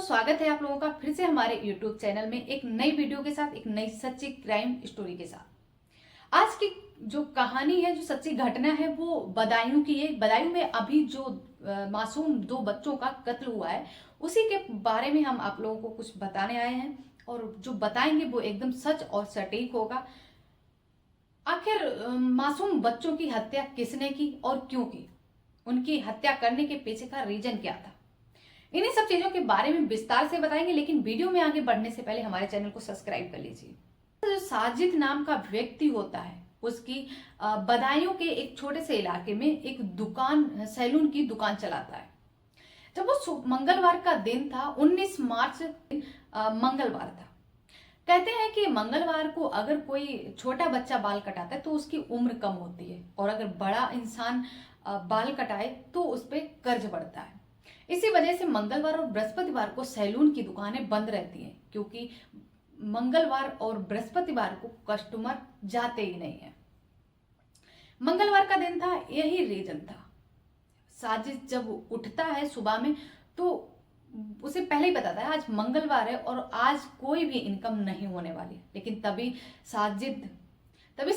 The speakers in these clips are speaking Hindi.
स्वागत है आप लोगों का फिर से हमारे YouTube चैनल में एक नई वीडियो के साथ, एक नई सच्ची क्राइम स्टोरी के साथ। आज की जो कहानी है, जो सच्ची घटना है, वो बदायूं की है। बदायूं में अभी जो मासूम दो बच्चों का कत्ल हुआ है, उसी के बारे में हम आप लोगों को कुछ बताने आए हैं और जो बताएंगे वो एकदम सच और सटीक होगा। आखिर मासूम बच्चों की हत्या किसने की और क्यों की, उनकी हत्या करने के पीछे का रीजन क्या था, इन्हीं सब चीजों के बारे में विस्तार से बताएंगे। लेकिन वीडियो में आगे बढ़ने से पहले हमारे चैनल को सब्सक्राइब कर लीजिए। जो साजिद नाम का व्यक्ति होता है, उसकी बदायूं के एक छोटे से इलाके में एक दुकान, सैलून की दुकान चलाता है। जब वो मंगलवार का दिन था, 19 मार्च मंगलवार था। कहते हैं कि मंगलवार को अगर कोई छोटा बच्चा बाल कटाता है तो उसकी उम्र कम होती है, और अगर बड़ा इंसान बाल कटाए तो उस पर कर्ज बढ़ता है। इसी वजह से मंगलवार और बृहस्पतिवार को सैलून की दुकानें बंद रहती हैं, क्योंकि मंगलवार और बृहस्पतिवार को कस्टमर जाते ही नहीं है। मंगलवार का दिन था, यही रीजन था। साजिद जब उठता है सुबह में तो उसे पहले ही पता था आज मंगलवार है और आज कोई भी इनकम नहीं होने वाली। लेकिन तभी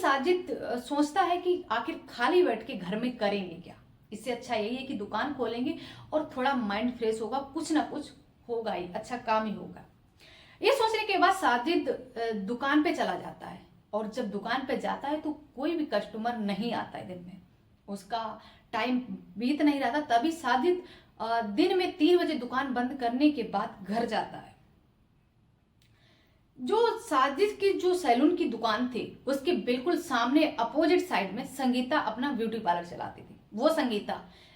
साजिद सोचता है कि आखिर खाली बैठ के घर में करेंगे क्या, इससे अच्छा यही है कि दुकान खोलेंगे और थोड़ा माइंड फ्रेश होगा, कुछ ना कुछ होगा ही, अच्छा काम ही होगा। ये सोचने के बाद साजिद दुकान पे चला जाता है, और जब दुकान पे जाता है तो कोई भी कस्टमर नहीं आता है। दिन में उसका टाइम बीत नहीं रहा था, तभी साजिद दिन में 3 बजे दुकान बंद करने के बाद घर जाता है। जो साजिद की जो सैलून की दुकान थी, उसके बिल्कुल सामने अपोजिट साइड में संगीता अपना ब्यूटी पार्लर चलाती थी। वो संगीता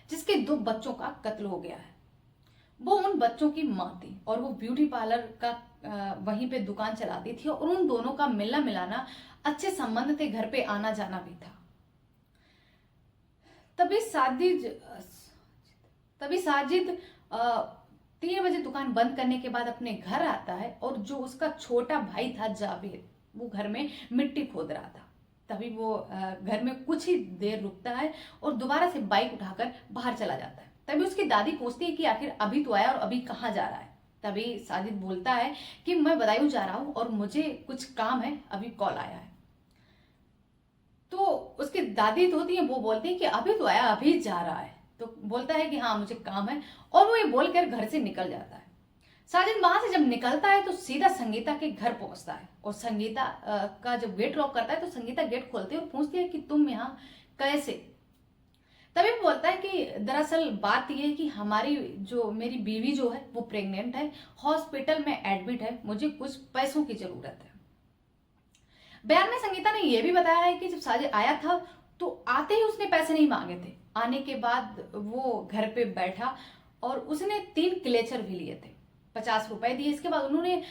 जिसके 2 बच्चों का कत्ल हो गया है, वो उन बच्चों की माँ थी, और वो ब्यूटी पार्लर का वहीं पे दुकान चलाती थी, और उन दोनों का मिलना मिलाना, अच्छे संबंध थे, घर पे आना जाना भी था। तभी साजिद 3 बजे दुकान बंद करने के बाद अपने घर आता है, और जो उसका छोटा भाई था जावेद, वो घर में मिट्टी खोद रहा था। तभी वो घर में कुछ ही देर रुकता है और दोबारा से बाइक उठाकर बाहर चला जाता है। तभी उसकी दादी पूछती है कि आखिर अभी तो आया और अभी कहाँ जा रहा है। तभी साजिद बोलता है कि मैं बदायूं जा रहा हूँ और मुझे कुछ काम है, अभी कॉल आया है। तो उसकी दादी तो होती है, वो बोलती है कि अभी तो आया, अभी जा रहा है। तो बोलता है कि हाँ मुझे काम है, और वो ये बोलकर घर से निकल जाता है। साजिद वहां से जब निकलता है तो सीधा संगीता के घर पहुंचता है, और संगीता का जब गेट लॉक करता है तो संगीता गेट खोलती है और पूछती है कि तुम यहाँ कैसे। तभी बोलता है कि दरअसल बात यह है कि मेरी बीवी जो है वो प्रेग्नेंट है, हॉस्पिटल में एडमिट है, मुझे कुछ पैसों की जरूरत है। बयान में संगीता ने यह भी बताया है कि जब साजिद आया था तो आते ही उसने पैसे नहीं मांगे थे। आने के बाद वो घर पे बैठा और उसने 3 क्लेचर भी लिए थे, 50 रुपए दिए। इसके बाद उन्होंने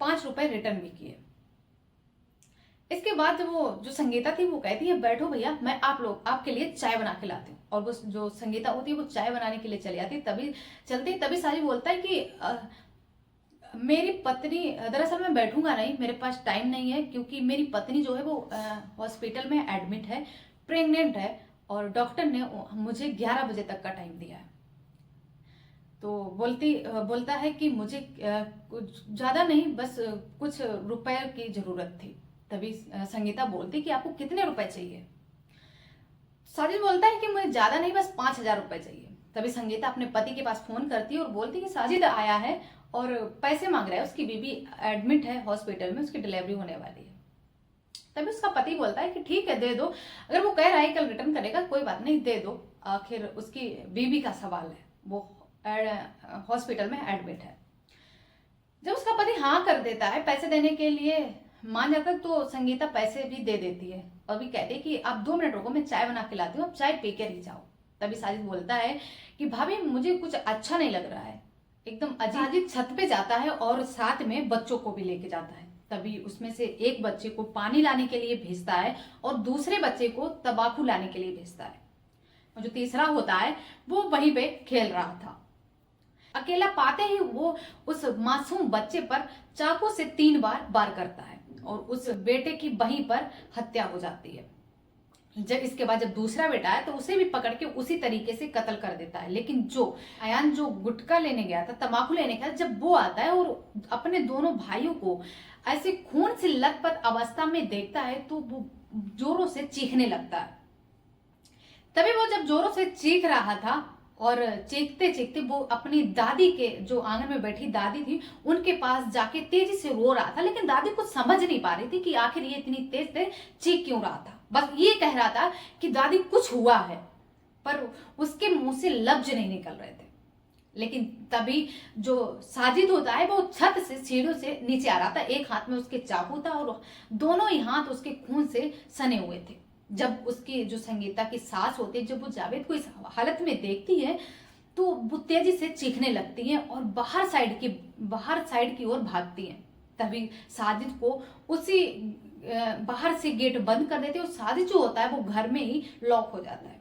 5 रुपए रिटर्न भी किए। इसके बाद वो जो संगीता थी वो कहती है बैठो भैया, मैं आपके लिए चाय बना के लाती हूँ। और वो जो संगीता होती है वो चाय बनाने के लिए चली आती। तभी साजिद बोलता है कि मेरी पत्नी, दरअसल मैं बैठूंगा नहीं, मेरे पास टाइम नहीं है, क्योंकि मेरी पत्नी जो है वो हॉस्पिटल में एडमिट है, प्रेग्नेंट है, और डॉक्टर ने मुझे 11 बजे तक का टाइम दिया है। तो बोलता है कि मुझे कुछ ज्यादा नहीं, बस कुछ रुपए की जरूरत थी। तभी संगीता बोलती कि आपको कितने रुपए चाहिए। साजिद बोलता है कि मुझे ज्यादा नहीं, बस 5,000 रुपए चाहिए। तभी संगीता अपने पति के पास फोन करती है और बोलती है कि साजिद आया है और पैसे मांग रहा है, उसकी बीबी एडमिट है हॉस्पिटल में, उसकी डिलीवरी होने वाली है। तभी उसका पति बोलता है कि ठीक है दे दो, अगर वो कह रहा है कल रिटर्न करेगा कोई बात नहीं, दे दो, आखिर उसकी बीबी का सवाल है, वो हॉस्पिटल में एडमिट है। जब उसका पति हाँ कर देता है, पैसे देने के लिए मान जाता है, तो संगीता पैसे भी दे देती है और भी कहती है कि आप 2 मिनट रुको, मैं चाय बना के लाती हूँ, आप चाय पी के ही जाओ। तभी साजिद बोलता है कि भाभी मुझे कुछ अच्छा नहीं लग रहा है, एकदम अजीब। साजिद छत पे जाता है और साथ में बच्चों को भी लेके जाता है। तभी उसमें से एक बच्चे को पानी लाने के लिए भेजता है और दूसरे बच्चे को तंबाकू लाने के लिए भेजता है, और जो तीसरा होता है वो वहीं पे खेल रहा था। अकेला पाते ही वो उस मासूम बच्चे पर चाकू से 3 बार वार करता है, और उस बेटे की वहीं पर हत्या हो जाती है। जब इसके बाद जब दूसरा बेटा है तो उसे भी पकड़ के उसी तरीके से कत्ल कर देता है। लेकिन जो अयान जो गुटखा लेने गया था, तंबाकू लेने गया, जब वो आता है और अपने दोनों भाइयों को ऐसे खून से लथपथ अवस्था में देखता है तो वो जोरों से चीखने लगता है। तभी वो जब जोरों से चीख रहा था और चीखते चीखते वो अपनी दादी के, जो आंगन में बैठी दादी थी, उनके पास जाके तेजी से रो रहा था। लेकिन दादी कुछ समझ नहीं पा रही थी कि आखिर ये इतनी तेज तेज चीख क्यों रहा था। बस ये कह रहा था कि दादी कुछ हुआ है, पर उसके मुंह से लफ्ज नहीं निकल रहे थे। लेकिन तभी जो साजिद होता है वो छत से सीढ़ियों से नीचे आ रहा था। एक हाथ में उसके चाकू था और दोनों ही हाथ उसके खून से सने हुए थे। जब उसकी जो संगीता की सास होती है, जब वो जावेद को इस हालत में देखती है तो वो तेजी से चीखने लगती है और बाहर साइड की ओर भागती है। तभी साजिद को उसी बाहर से गेट बंद कर देते हैं और साजिद जो होता है वो घर में ही लॉक हो जाता है।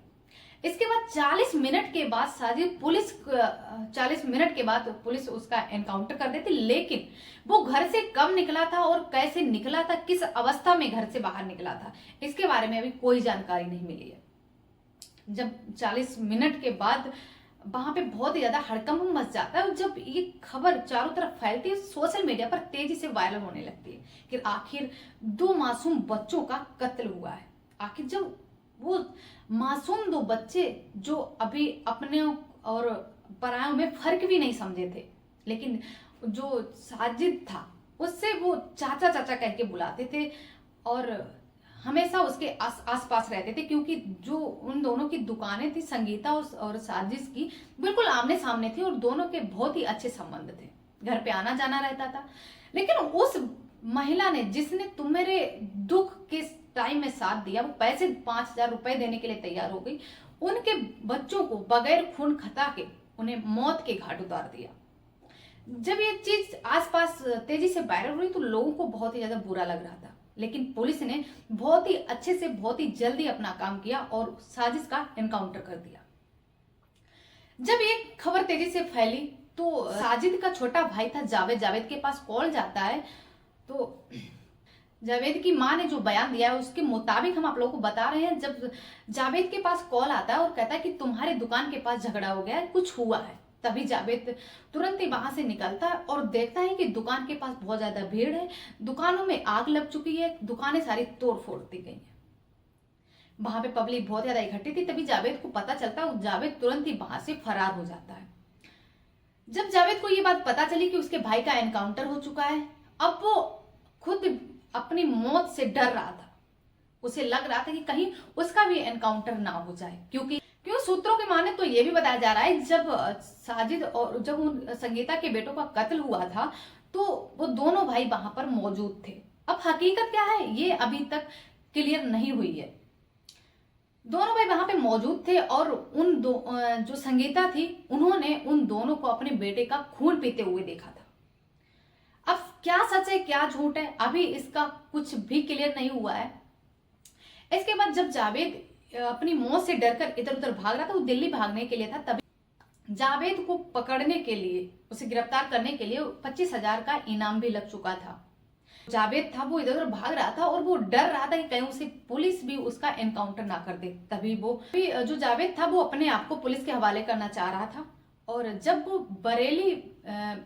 इसके बाद 40 मिनट के बाद 40 मिनट के बाद पुलिस उसका एनकाउंटर कर देती। लेकिन वो घर से कब निकला था और कैसे निकला था, किस अवस्था में घर से बाहर निकला था, इसके बारे में अभी कोई जानकारी नहीं मिली है। जब 40 मिनट के बाद वहां पे बहुत ही ज्यादा हड़कंप मच जाता है और जब ये खबर चारों तरफ फैलती है, सोशल मीडिया पर तेजी से वायरल होने लगती है कि आखिर 2 मासूम बच्चों का कत्ल हुआ है। आखिर जब वो मासूम 2 बच्चे जो अभी अपने और परायों में फर्क भी नहीं समझे थे, लेकिन जो साजिद था उससे वो चाचा चाचा कह के बुलाते थे और हमेशा उसके आस पास रहते थे, क्योंकि जो उन दोनों की दुकानें थी, संगीता और साजिद की, बिल्कुल आमने सामने थी और दोनों के बहुत ही अच्छे संबंध थे, घर पे आना जाना रहता था। लेकिन उस महिला ने, जिसने तुम्हारे दुख के टाइम में साथ दिया, वो पैसे 5,000 रुपए देने के लिए तैयार हो गई, उनके बच्चों को बगैर खून खता के उन्हें मौत के घाट उतार दिया। जब ये चीज आसपास तेजी से वायरल हुई तो लोगों को बहुत ही ज्यादा बुरा लग रहा था। लेकिन पुलिस ने बहुत ही अच्छे से, बहुत ही जल्दी अपना काम किया और साजिश का एनकाउंटर कर दिया। जब ये खबर तेजी से फैली तो साजिद का छोटा भाई था जावेद के पास कॉल जाता है। तो जावेद की मां ने जो बयान दिया है उसके मुताबिक हम आप लोगों को बता रहे हैं। जब जावेद के पास कॉल आता है और कहता है कि तुम्हारे दुकान के पास झगड़ा हो गया है, कुछ हुआ है, तभी जावेद तुरंत ही वहां से निकलता है और देखता है कि दुकान के पास बहुत ज्यादा भीड़ है, दुकानों में आग लग चुकी है, दुकानें सारी तोड़ फोड़ दी गई है, वहां पे पब्लिक बहुत ज्यादा इकट्ठी थी। तभी जावेद को पता चलता है, जावेद तुरंत ही वहां से फरार हो जाता है। जब जावेद को ये बात पता चली कि उसके भाई का एनकाउंटर हो चुका है, अब वो खुद अपनी मौत से डर रहा था। उसे लग रहा था कि कहीं उसका भी एनकाउंटर ना हो जाए, क्योंकि सूत्रों के माने तो ये भी बताया जा रहा है जब साजिद और जब उन संगीता के बेटों का कत्ल हुआ था तो वो दोनों भाई वहां पर मौजूद थे। अब हकीकत क्या है ये अभी तक क्लियर नहीं हुई है। दोनों भाई वहां पे मौजूद थे और जो संगीता थी उन्होंने उन दोनों को अपने बेटे का खून पीते हुए देखा था। अब क्या सच है क्या झूठ है अभी इसका कुछ भी क्लियर नहीं हुआ है। इसके बाद जब जावेद अपनी मौत से डरकर इधर उधर भाग रहा था, वो दिल्ली भागने के लिए था, तभी जावेद को पकड़ने के लिए, उसे गिरफ्तार करने के लिए 25,000 का इनाम भी लग चुका था। जावेद था वो इधर उधर भाग रहा था और वो डर रहा था कि कहीं उसे पुलिस भी उसका एनकाउंटर ना कर दे। तभी जो जावेद था वो अपने आप को पुलिस के हवाले करना चाह रहा था। और जब वो बरेली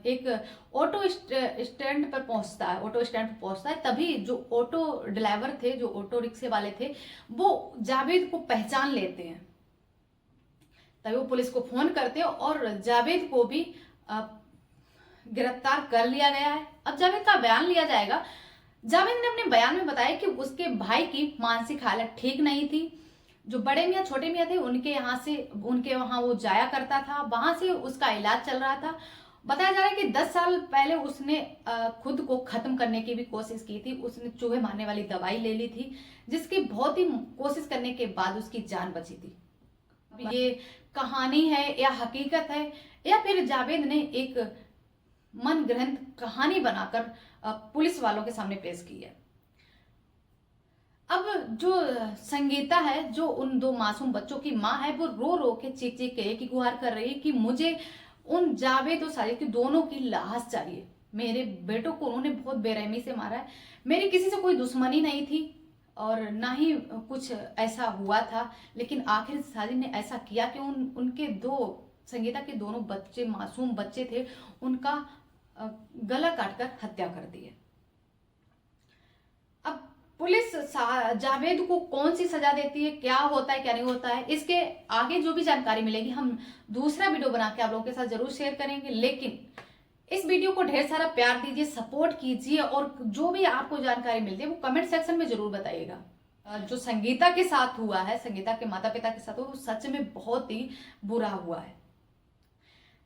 एक ऑटो स्टैंड पर पहुंचता है, तभी जो ऑटो ड्राइवर थे, जो ऑटो रिक्शे वाले थे, वो जावेद को पहचान लेते हैं। तभी वो पुलिस को फोन करते हैं और जावेद को भी गिरफ्तार कर लिया गया है। अब जावेद का बयान लिया जाएगा। जावेद ने अपने बयान में बताया कि उसके भाई की मानसिक हालत ठीक नहीं थी। जो बड़े मियाँ छोटे मियाँ थे उनके वहां वो जाया करता था, वहां से उसका इलाज चल रहा था। बताया जा रहा है कि 10 साल पहले उसने खुद को खत्म करने की भी कोशिश की थी। उसने चूहे मारने वाली दवाई ले ली थी, जिसकी बहुत ही कोशिश करने के बाद उसकी जान बची थी। ये कहानी है या हकीकत है या फिर जावेद ने एक मन ग्रंथ कहानी बनाकर पुलिस वालों के सामने पेश की है। अब जो संगीता है, जो उन 2 मासूम बच्चों की माँ है, वो रो रो के चीख चीख के एक ही गुहार कर रही है कि मुझे उन जावेद और साजिद की दोनों की लाश चाहिए। मेरे बेटों को उन्होंने बहुत बेरहमी से मारा है, मेरी किसी से कोई दुश्मनी नहीं थी और ना ही कुछ ऐसा हुआ था, लेकिन आखिर साजिद ने ऐसा किया कि उनके संगीता के दोनों बच्चे, मासूम बच्चे थे, उनका गला काटकर हत्या कर दी है। अब पुलिस जावेद को कौन सी सजा देती है, क्या होता है क्या नहीं होता है, इसके आगे जो भी जानकारी मिलेगी हम दूसरा वीडियो बना के आप लोगों के साथ जरूर शेयर करेंगे। लेकिन इस वीडियो को ढेर सारा प्यार दीजिए, सपोर्ट कीजिए, और जो भी आपको जानकारी मिलती है वो कमेंट सेक्शन में जरूर बताइएगा। जो संगीता के साथ हुआ है, संगीता के माता पिता के साथ हुआ, वो सच में बहुत ही बुरा हुआ है।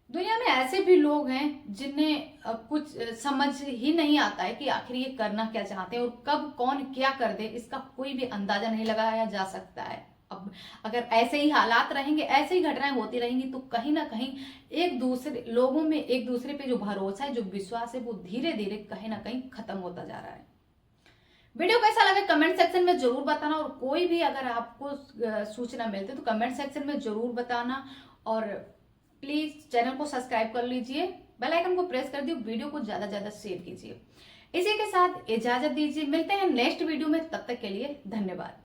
दुनिया में ऐसे भी लोग हैं जिन्हें कुछ समझ ही नहीं आता है कि आखिर ये करना क्या चाहते हैं और कब कौन क्या कर दे, इसका कोई भी अंदाजा नहीं लगाया जा सकता है। अब अगर ऐसे ही हालात रहेंगे, ऐसे ही घटनाएं होती रहेंगी, तो कहीं ना कहीं लोगों में एक दूसरे पे जो भरोसा है, जो विश्वास है, वो धीरे धीरे कहीं ना कहीं खत्म होता जा रहा है। वीडियो कैसा लगा कमेंट सेक्शन में जरूर बताना, और कोई भी अगर आपको सूचना मिलती है तो कमेंट सेक्शन में जरूर बताना, और प्लीज चैनल को सब्सक्राइब कर लीजिए, बेल आइकन को प्रेस कर दिए, वीडियो को ज्यादा ज्यादा शेयर कीजिए। इसी के साथ इजाजत दीजिए, मिलते हैं नेक्स्ट वीडियो में, तब तक के लिए धन्यवाद।